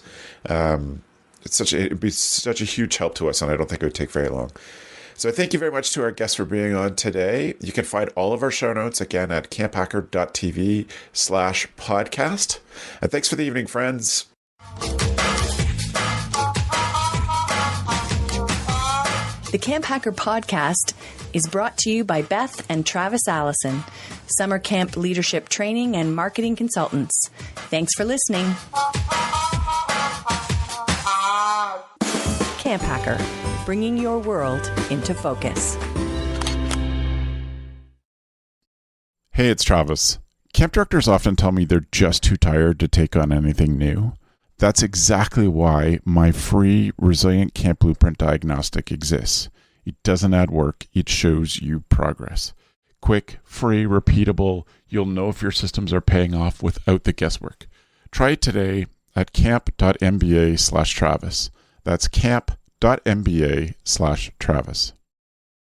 It'd be such a huge help to us, and I don't think it would take very long. So thank you very much to our guests for being on today. You can find all of our show notes again at camphacker.tv/podcast. And thanks for the evening, friends. The Camp Hacker podcast is brought to you by Beth and Travis Allison, summer camp leadership training and marketing consultants. Thanks for listening. Camp Hacker, bringing your world into focus. Hey, it's Travis. Camp directors often tell me they're just too tired to take on anything new. That's exactly why my free Resilient Camp Blueprint Diagnostic exists. It doesn't add work, it shows you progress. Quick, free, repeatable, you'll know if your systems are paying off without the guesswork. Try it today at camp.mba/Travis. That's camp.mba/Travis.